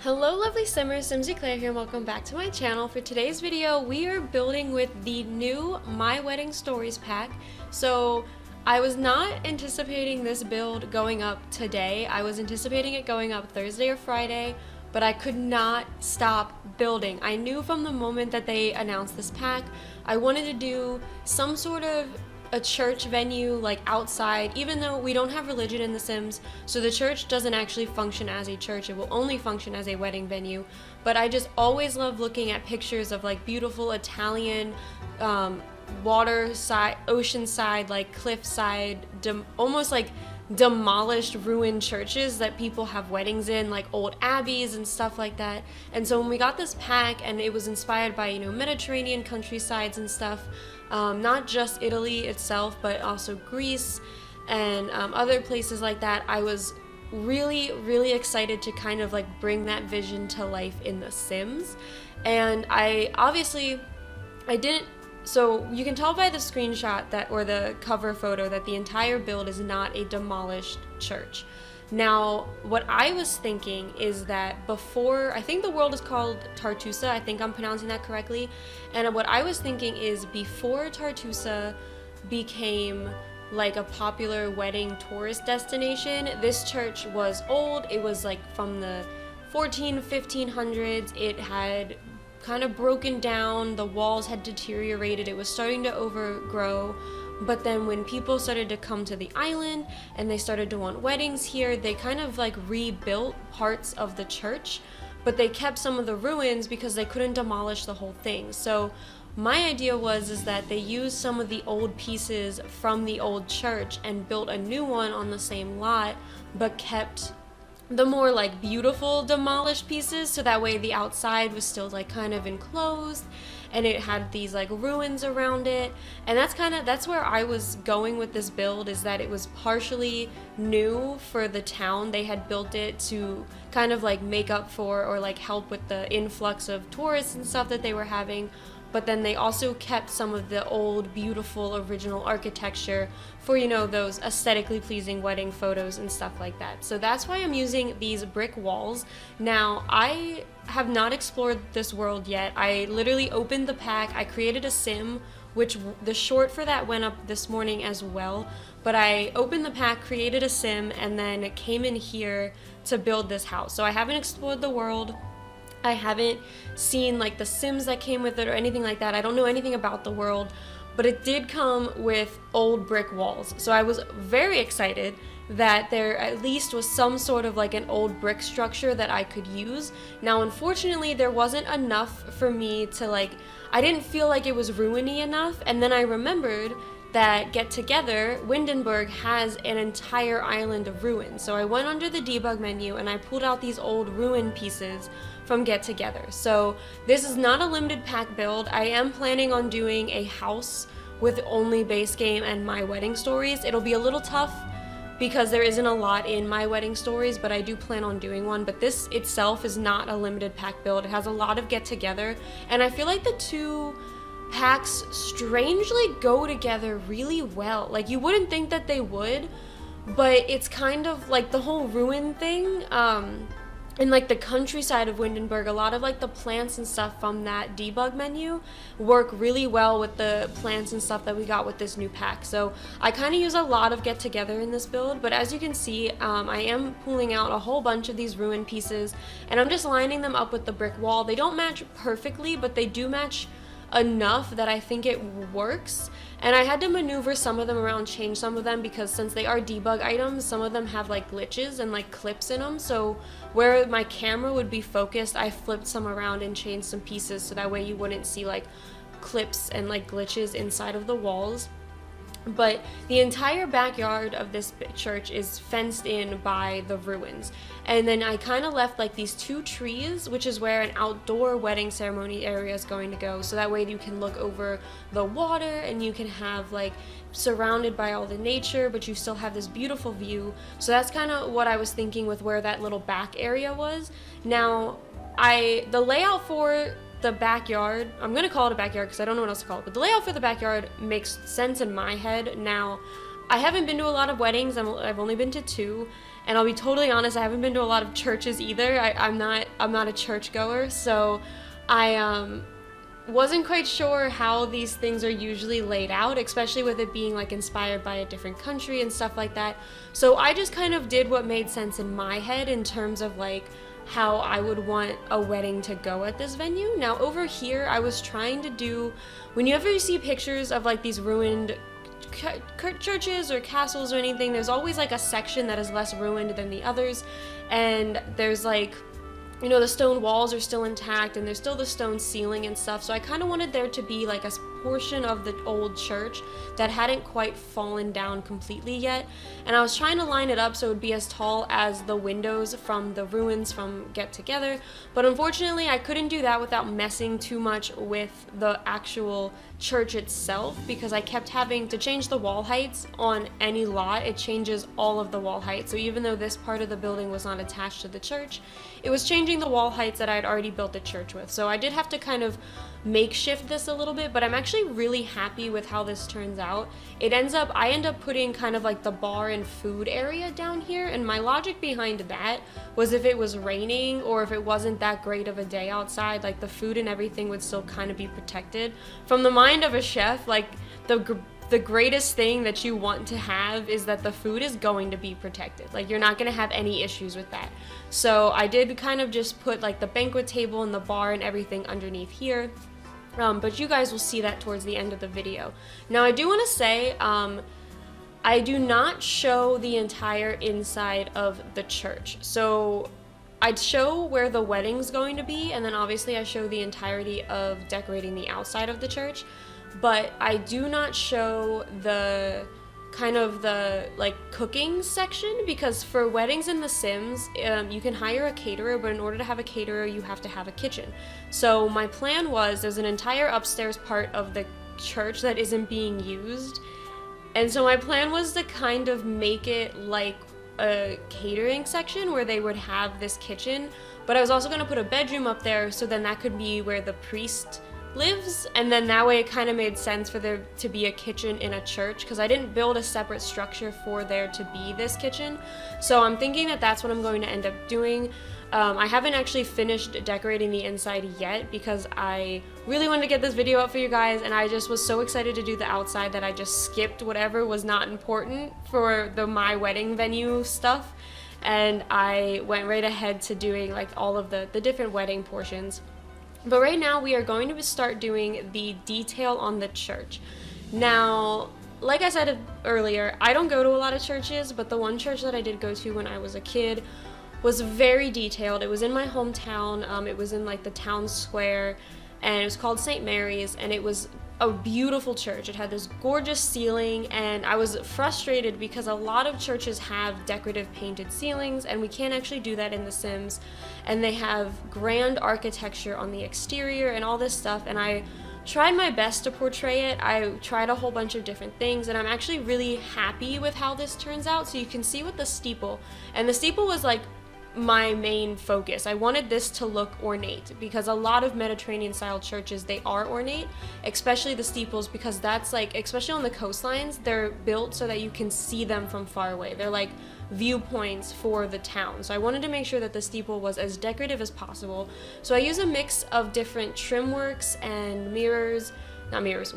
Hello lovely simmers, SimsEclaire here and welcome back to my channel. For today's video, we are building with the new My Wedding Stories pack. So I was not anticipating this build going up today. I was anticipating it going up Thursday or Friday, but I could not stop building. I knew from the moment that they announced this pack, I wanted to do some sort of a church venue, like outside, even though we don't have religion in The Sims, so the church doesn't actually function as a church. It will only function as a wedding venue. But I just always love looking at pictures of like beautiful Italian waterside, oceanside, like cliffside, almost like demolished ruined churches that people have weddings in, like old abbeys and stuff like that. And so when we got this pack, and it was inspired by, you know, Mediterranean countrysides and stuff, not just Italy itself, but also Greece and other places like that, I was really excited to kind of like bring that vision to life in The Sims. And I didn't, so you can tell by the screenshot that, or the cover photo, that the entire build is not a demolished church. Now, what I was thinking is that before, I think the world is called Tartosa, I think I'm pronouncing that correctly, and what I was thinking is before Tartosa became like a popular wedding tourist destination, this church was old. It was like from the 1500s. It had kind of broken down, the walls had deteriorated, it was starting to overgrow. But then when people started to come to the island and they started to want weddings here, they kind of like rebuilt parts of the church, but they kept some of the ruins because they couldn't demolish the whole thing. So my idea was that they used some of the old pieces from the old church and built a new one on the same lot, but kept the more like beautiful demolished pieces, so that way the outside was still like kind of enclosed and it had these like ruins around it. And that's where I was going with this build, is that it was partially new for the town. They had built it to kind of like make up for, or like help with, the influx of tourists and stuff that they were having. But then they also kept some of the old, beautiful, original architecture for, you know, those aesthetically pleasing wedding photos and stuff like that. So that's why I'm using these brick walls. Now, I have not explored this world yet. I literally opened the pack, I created a sim, which the short for that went up this morning as well. But I opened the pack, created a sim, and then came in here to build this house. So I haven't explored the world. I haven't seen like the Sims that came with it or anything like that. I don't know anything about the world, but it did come with old brick walls. So I was very excited that there at least was some sort of like an old brick structure that I could use. Now, unfortunately, there wasn't enough for me to like, I didn't feel like it was ruiny enough. And then I remembered that Get Together, Windenburg, has an entire island of ruins. So I went under the debug menu and I pulled out these old ruin pieces from Get Together. So this is not a limited pack build. I am planning on doing a house with only base game and My Wedding Stories. It'll be a little tough because there isn't a lot in My Wedding Stories, but I do plan on doing one. But this itself is not a limited pack build. It has a lot of Get Together, and I feel like the two packs strangely go together really well. Like, you wouldn't think that they would, but it's kind of like the whole ruin thing, and like the countryside of Windenburg, a lot of like the plants and stuff from that debug menu work really well with the plants and stuff that we got with this new pack. So I kind of use a lot of Get Together in this build, but as you can see, I am pulling out a whole bunch of these ruin pieces and I'm just lining them up with the brick wall. They don't match perfectly, but they do match enough that I think it works. And I had to maneuver some of them around, change some of them, because since they are debug items, some of them have like glitches and like clips in them. So where my camera would be focused, I flipped some around and changed some pieces so that way you wouldn't see like clips and like glitches inside of the walls. But the entire backyard of this church is fenced in by the ruins. And then I kind of left like these two trees, which is where an outdoor wedding ceremony area is going to go. So that way you can look over the water and you can have like surrounded by all the nature, but you still have this beautiful view. So that's kind of what I was thinking with where that little back area was. Now, the layout for the backyard, I'm gonna call it a backyard because I don't know what else to call it, but the layout for the backyard makes sense in my head. Now, I haven't been to a lot of weddings. I've only been to 2, and I'll be totally honest, I haven't been to a lot of churches either. I'm not a churchgoer, so I wasn't quite sure how these things are usually laid out, especially with it being like inspired by a different country and stuff like that. So I just kind of did what made sense in my head in terms of like how I would want a wedding to go at this venue. Now over here, I was trying to do, whenever you see pictures of like these ruined churches or castles or anything, there's always like a section that is less ruined than the others, and there's like, you know, the stone walls are still intact and there's still the stone ceiling and stuff. So I kind of wanted there to be like a portion of the old church that hadn't quite fallen down completely yet. And I was trying to line it up so it would be as tall as the windows from the ruins from Get Together. But unfortunately, I couldn't do that without messing too much with the actual church itself, because I kept having to change the wall heights on any lot. It changes all of the wall heights. So even though this part of the building was not attached to the church, it was changing the wall heights that I had already built the church with. So I did have to kind of makeshift this a little bit, but I'm actually really happy with how this turns out. I end up putting kind of like the bar and food area down here, and my logic behind that was if it was raining or if it wasn't that great of a day outside, like the food and everything would still kind of be protected. From the mind of a chef, like the greatest thing that you want to have is that the food is going to be protected. Like you're not going to have any issues with that. So I did kind of just put like the banquet table and the bar and everything underneath here. But you guys will see that towards the end of the video. Now I do want to say, I do not show the entire inside of the church. So I'd show where the wedding's going to be, and then obviously I show the entirety of decorating the outside of the church. But I do not show the kind of the like cooking section, because for weddings in The Sims, you can hire a caterer, but in order to have a caterer, you have to have a kitchen. So my plan was, there's an entire upstairs part of the church that isn't being used, and so my plan was to kind of make it like a catering section where they would have this kitchen, but I was also going to put a bedroom up there, so then that could be where the priest lives, and then that way it kind of made sense for there to be a kitchen in a church, because I didn't build a separate structure for there to be this kitchen. So I'm thinking that that's what I'm going to end up doing. I haven't actually finished decorating the inside yet, because I really wanted to get this video up for you guys, and I just was so excited to do the outside that I just skipped whatever was not important for the my wedding venue stuff, and I went right ahead to doing like all of the different wedding portions. But right now we are going to start doing the detail on the church. Now, like I said earlier, I don't go to a lot of churches, but the one church that I did go to when I was a kid was very detailed. It was in my hometown. It was in like the town square, and it was called St. Mary's, and it was a beautiful church. It had this gorgeous ceiling, and I was frustrated because a lot of churches have decorative painted ceilings, and we can't actually do that in The Sims. And they have grand architecture on the exterior and all this stuff, and I tried my best to portray it. I tried a whole bunch of different things, and I'm actually really happy with how this turns out. So you can see with the steeple, and the steeple was like my main focus. I wanted this to look ornate, because a lot of Mediterranean style churches, they are ornate, especially the steeples, because that's like, especially on the coastlines, they're built so that you can see them from far away. They're like viewpoints for the town. So I wanted to make sure that the steeple was as decorative as possible. So I use a mix of different trim works and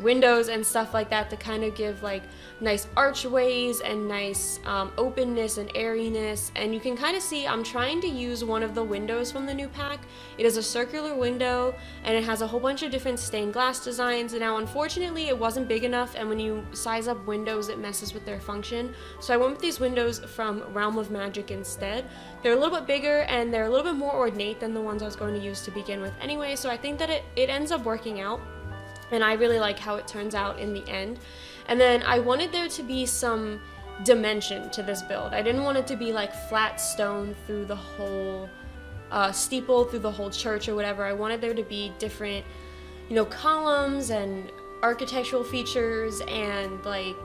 windows and stuff like that to kind of give like nice archways and nice openness and airiness. And you can kind of see I'm trying to use one of the windows from the new pack. It is a circular window, and it has a whole bunch of different stained glass designs. And now unfortunately it wasn't big enough, and when you size up windows it messes with their function. So I went with these windows from Realm of Magic instead. They're a little bit bigger and they're a little bit more ornate than the ones I was going to use to begin with anyway. So I think that it ends up working out, and I really like how it turns out in the end. And then I wanted there to be some dimension to this build. I didn't want it to be like flat stone through the whole steeple, through the whole church or whatever. I wanted there to be different, you know, columns and architectural features and like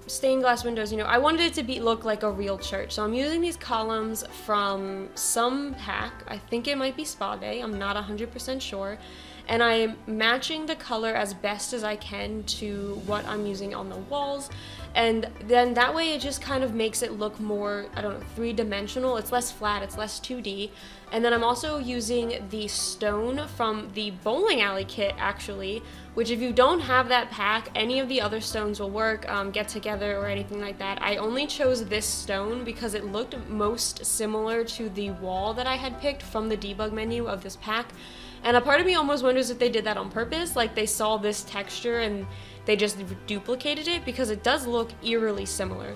stained glass windows. You know, I wanted it to look like a real church. So I'm using these columns from some pack. I think it might be Spa Day. I'm not 100% sure. and I'm matching the color as best as I can to what I'm using on the walls. And then that way it just kind of makes it look more, I don't know, three-dimensional. It's less flat, it's less 2D. And then I'm also using the stone from the bowling alley kit, actually, which if you don't have that pack, any of the other stones will work, Get Together or anything like that. I only chose this stone because it looked most similar to the wall that I had picked from the debug menu of this pack. And a part of me almost wonders if they did that on purpose, like they saw this texture and they just duplicated it, because it does look eerily similar.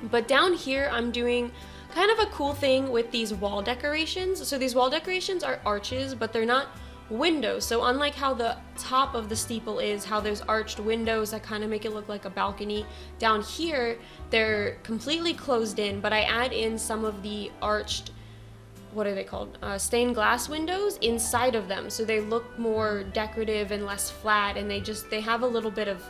But down here I'm doing kind of a cool thing with these wall decorations. So these wall decorations are arches, but they're not windows. So unlike how the top of the steeple is, how there's arched windows that kind of make it look like a balcony, down here they're completely closed in, but I add in some of the arched, what are they called, stained glass windows inside of them, so they look more decorative and less flat, and they have a little bit of,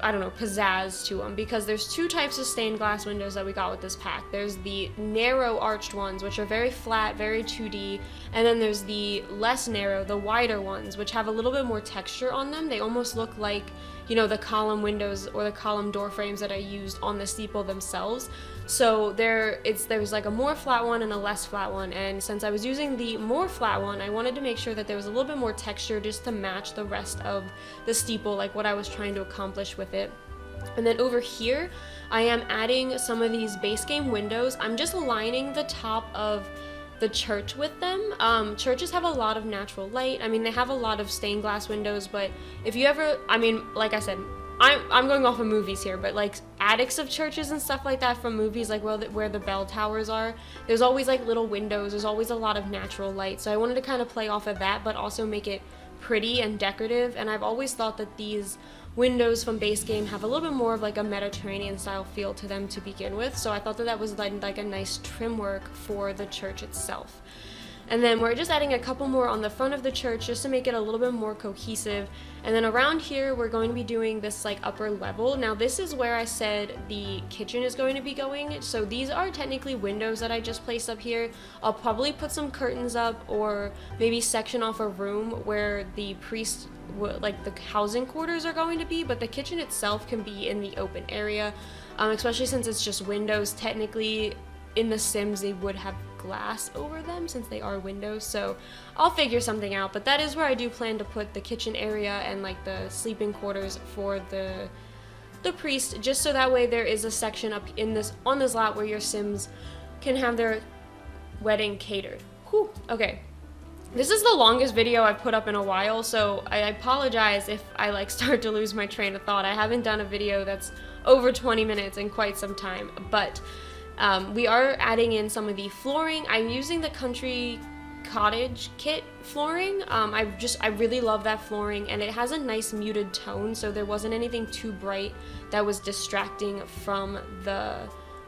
I don't know, pizzazz to them, because there's two types of stained glass windows that we got with this pack. There's the narrow arched ones, which are very flat, very 2D, and then there's the less narrow, the wider ones, which have a little bit more texture on them. They almost look like, you know, the column windows or the column door frames that I used on the steeple themselves. So there's like a more flat one and a less flat one, and since I was using the more flat one, I wanted to make sure that there was a little bit more texture just to match the rest of the steeple, like what I was trying to accomplish with it. And then over here, I am adding some of these base game windows. I'm just lining the top of the church with them. Churches have a lot of natural light. I mean, they have a lot of stained glass windows, but if you ever, I mean, like I said, I'm going off of movies here, but like attics of churches and stuff like that from movies, like where the bell towers are, there's always like little windows, there's always a lot of natural light. So I wanted to kind of play off of that, but also make it pretty and decorative. And I've always thought that these windows from base game have a little bit more of like a Mediterranean style feel to them to begin with. So I thought that was like a nice trim work for the church itself. And then we're just adding a couple more on the front of the church just to make it a little bit more cohesive. And then around here, we're going to be doing this like upper level. Now this is where I said the kitchen is going to be going. So these are technically windows that I just placed up here. I'll probably put some curtains up or maybe section off a room where the priest, like the housing quarters are going to be, but the kitchen itself can be in the open area, especially since it's just windows. Technically, in the Sims, they would have glass over them since they are windows, so I'll figure something out. But that is where I do plan to put the kitchen area and like the sleeping quarters for the priest, just so that way there is a section up in this on this lot where your Sims can have their wedding catered. Whew. Okay. This is the longest video I've put up in a while, so I apologize if I like start to lose my train of thought. I haven't done a video that's over 20 minutes in quite some time, but we are adding in some of the flooring. I'm using the country cottage kit flooring. I really love that flooring, and it has a nice muted tone, so there wasn't anything too bright that was distracting from the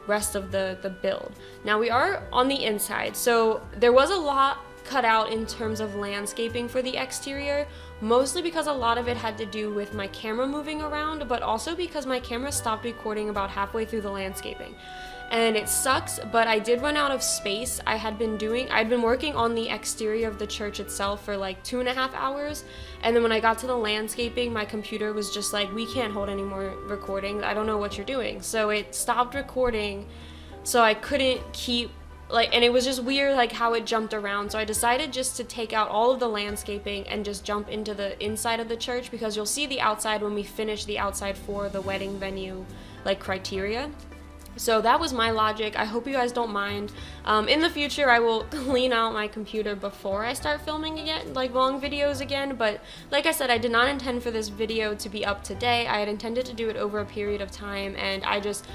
rest of the build. Now we are on the inside, so there was a lot cut out in terms of landscaping for the exterior, mostly because a lot of it had to do with my camera moving around, but also because my camera stopped recording about halfway through the landscaping. And it sucks, but I did run out of space. I'd been working on the exterior of the church itself for like 2.5 hours, and then when I got to the landscaping, my computer was just like, we can't hold any more recording, I don't know what you're doing. So it stopped recording, so I couldn't keep and it was just weird like how it jumped around. So I decided just to take out all of the landscaping and just jump into the inside of the church, because you'll see the outside when we finish the outside for the wedding venue like criteria. So that was my logic. I hope you guys don't mind. In the future, I will clean out my computer before I start filming again, like long videos again. But like I said, I did not intend for this video to be up today. I had intended to do it over a period of time, and I just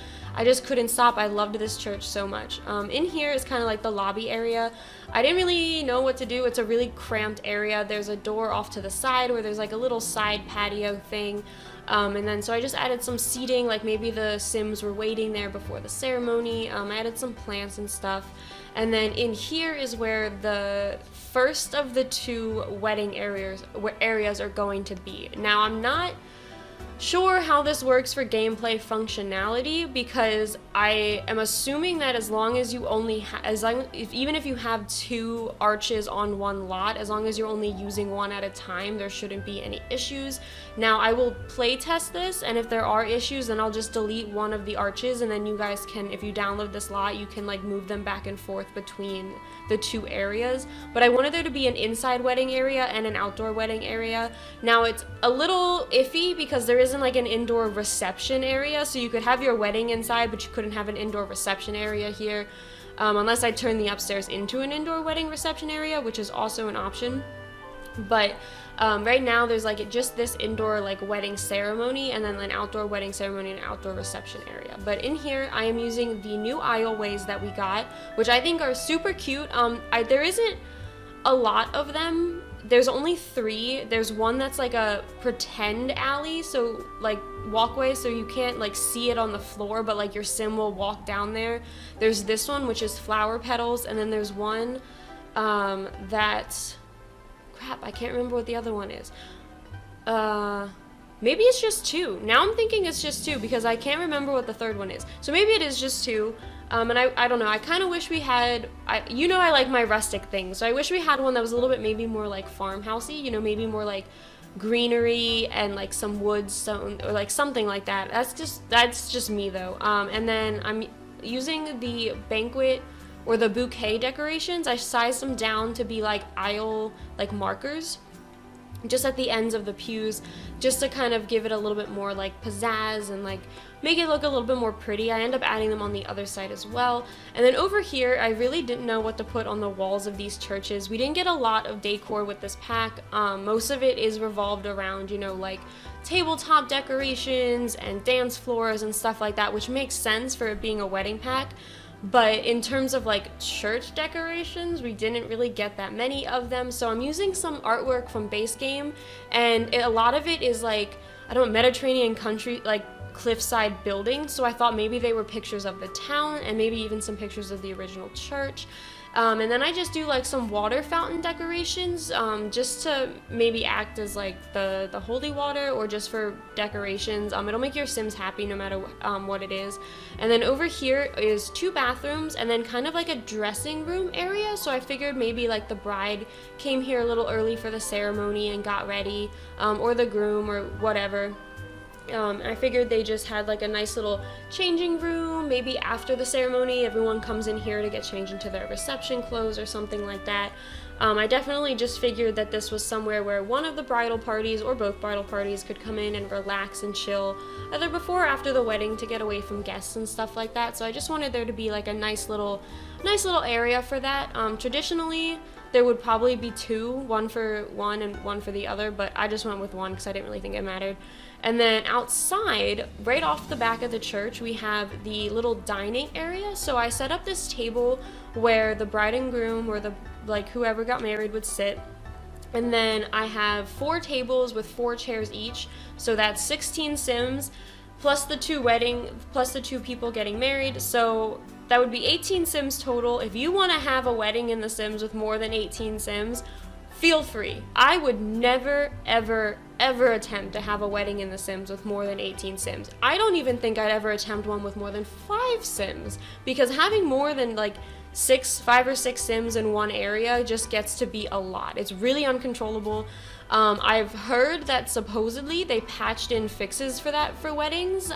couldn't stop. I loved this church so much. In here is kind of like the lobby area. I didn't really know what to do. It's a really cramped area. There's a door off to the side where there's like a little side patio thing. And then so I just added some seating, like maybe the Sims were waiting there before the ceremony. I added some plants and stuff. And then in here is where the first of the two wedding areas are going to be. Now I'm not sure how this works for gameplay functionality, because I am assuming that as long as you only even if you have 2 arches on one lot, as long as you're only using one at a time, there shouldn't be any issues. Now I will play test this, and if there are issues, then I'll just delete one of the arches, and then you guys can, if you download this lot, you can like move them back and forth between the 2 areas. But I wanted there to be an inside wedding area and an outdoor wedding area. Now it's a little iffy because there isn't like an indoor reception area, so you could have your wedding inside, but you couldn't have an indoor reception area here, unless I turn the upstairs into an indoor wedding reception area, which is also an option. But right now there's like just this indoor like wedding ceremony, and then an outdoor wedding ceremony and outdoor reception area. But in here I am using the new aisleways that we got, which I think are super cute. There isn't a lot of them. There's only 3. There's one that's like a pretend alley, so like walkway, so you can't like see it on the floor, but like your sim will walk down there. There's this one, which is flower petals, and then there's one that, crap, I can't remember what the other one is. Maybe it's just 2. Now I'm thinking it's just 2 because I can't remember what the third one is. So maybe it is just 2. And I don't know, I kind of wish we had, you know, I like my rustic things, so I wish we had one that was a little bit maybe more like farmhousey, you know, maybe more like greenery and like some woods, or like something like that. That's just me though. And then I'm using the banquet or the bouquet decorations. I sized them down to be like aisle like markers just at the ends of the pews, just to kind of give it a little bit more like pizzazz and like make it look a little bit more pretty. I end up adding them on the other side as well. And then over here, I really didn't know what to put on the walls of these churches. We didn't get a lot of decor with this pack. Most of it is revolved around, you know, like tabletop decorations and dance floors and stuff like that, which makes sense for it being a wedding pack. But in terms of like church decorations, we didn't really get that many of them. So I'm using some artwork from base game, and a lot of it is like, I don't know, Mediterranean country, like cliffside buildings. So I thought maybe they were pictures of the town and maybe even some pictures of the original church. And then I just do like some water fountain decorations, just to maybe act as like the holy water, or just for decorations. It'll make your Sims happy no matter what it is. And then over here is 2 bathrooms and then kind of like a dressing room area. So I figured maybe like the bride came here a little early for the ceremony and got ready, or the groom or whatever. I figured they just had like a nice little changing room. Maybe after the ceremony, everyone comes in here to get changed into their reception clothes or something like that. I definitely just figured that this was somewhere where one of the bridal parties or both bridal parties could come in and relax and chill, either before or after the wedding, to get away from guests and stuff like that. So I just wanted there to be like a nice little area for that. Traditionally, there would probably be 2, one for one and one for the other, but I just went with one because I didn't really think it mattered. And then outside, right off the back of the church, we have the little dining area. So I set up this table where the bride and groom, or the like whoever got married, would sit. And then I have 4 tables with 4 chairs each. So that's 16 Sims plus the 2 people getting married. So that would be 18 Sims total. If you want to have a wedding in The Sims with more than 18 Sims, feel free. I would never, ever, ever attempt to have a wedding in The Sims with more than 18 Sims. I don't even think I'd ever attempt one with more than 5 Sims, because having more than like 5 or 6 Sims in one area just gets to be a lot. It's really uncontrollable. I've heard that supposedly they patched in fixes for that for weddings,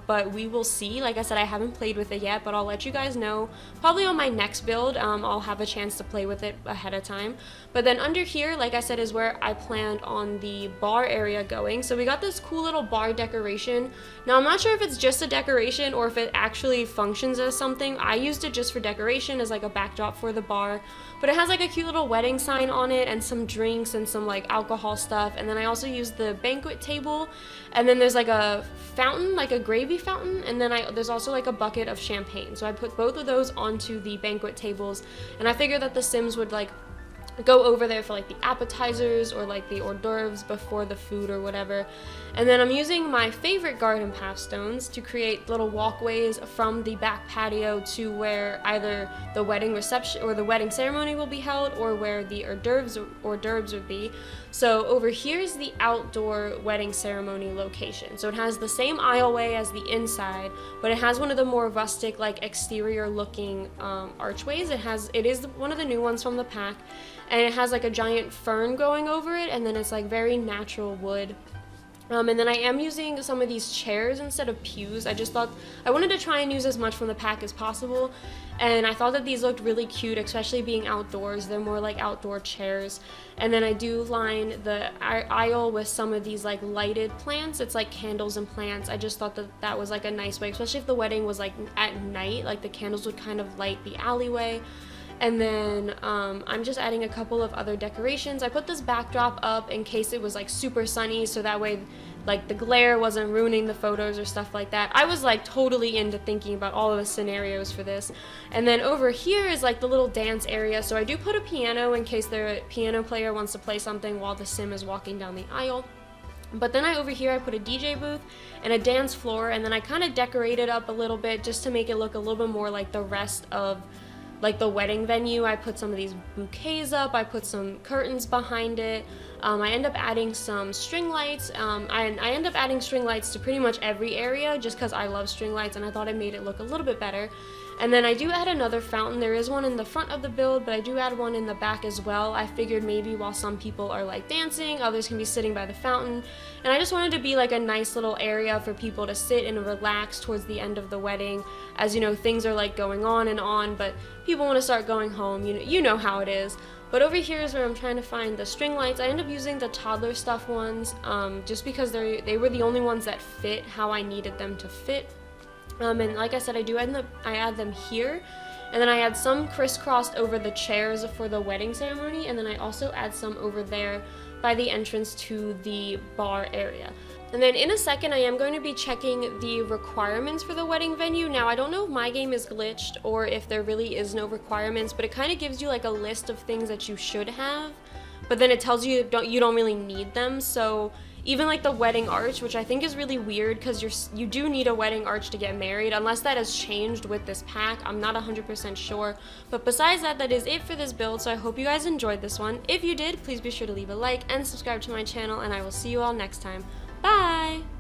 but we will see. Like I said, I haven't played with it yet, but I'll let you guys know. Probably on my next build, I'll have a chance to play with it ahead of time. But then under here, like I said, is where I planned on the bar area going. So we got this cool little bar decoration. Now, I'm not sure if it's just a decoration or if it actually functions as something. I used it just for decoration, as like a backdrop for the bar. But it has like a cute little wedding sign on it and some drinks and some like alcohol stuff. And then I also used the banquet table, and then there's like a fountain, like a gravy fountain, and then there's also like a bucket of champagne. So I put both of those onto the banquet tables, and I figured that the Sims would like go over there for like the appetizers or like the hors d'oeuvres before the food or whatever. And then I'm using my favorite garden path stones to create little walkways from the back patio to where either the wedding reception or the wedding ceremony will be held, or where the hors d'oeuvres would be. So over here is the outdoor wedding ceremony location. So it has the same aisleway as the inside, but it has one of the more rustic, like exterior looking archways. It is one of the new ones from the pack, and it has like a giant fern going over it, and then it's like very natural wood. And then I am using some of these chairs instead of pews. I just thought I wanted to try and use as much from the pack as possible, and I thought that these looked really cute, especially being outdoors. They're more like outdoor chairs. And then I do line the aisle with some of these like lighted plants. It's like candles and plants. I just thought that that was like a nice way, especially if the wedding was like at night, like the candles would kind of light the alleyway. And then I'm just adding a couple of other decorations. I put this backdrop up in case it was like super sunny, so that way like the glare wasn't ruining the photos or stuff like that. I was like totally into thinking about all of the scenarios for this. And then over here is like the little dance area, so I do put a piano in case the piano player wants to play something while the sim is walking down the aisle. But then over here I put a DJ booth and a dance floor, and then I kind of decorated up a little bit just to make it look a little bit more like the rest of like the wedding venue. I put some of these bouquets up, I put some curtains behind it. I end up adding some string lights. I end up adding string lights to pretty much every area just because I love string lights, and I thought it made it look a little bit better. And then I do add another fountain. There is one in the front of the build, but I do add one in the back as well. I figured maybe while some people are like dancing, others can be sitting by the fountain. And I just wanted to be like a nice little area for people to sit and relax towards the end of the wedding. As you know, things are like going on, but people want to start going home. You know how it is. But over here is where I'm trying to find the string lights. I end up using the toddler stuff ones, just because they were the only ones that fit how I needed them to fit. And like I said, I add them here, and then I add some crisscrossed over the chairs for the wedding ceremony, and then I also add some over there by the entrance to the bar area. And then in a second, I am going to be checking the requirements for the wedding venue. Now, I don't know if my game is glitched or if there really is no requirements, but it kind of gives you like a list of things that you should have, but then it tells you you don't really need them. So even like the wedding arch, which I think is really weird because you do need a wedding arch to get married, unless that has changed with this pack. I'm not 100% sure. But besides that, that is it for this build. So I hope you guys enjoyed this one. If you did, please be sure to leave a like and subscribe to my channel, and I will see you all next time. Bye!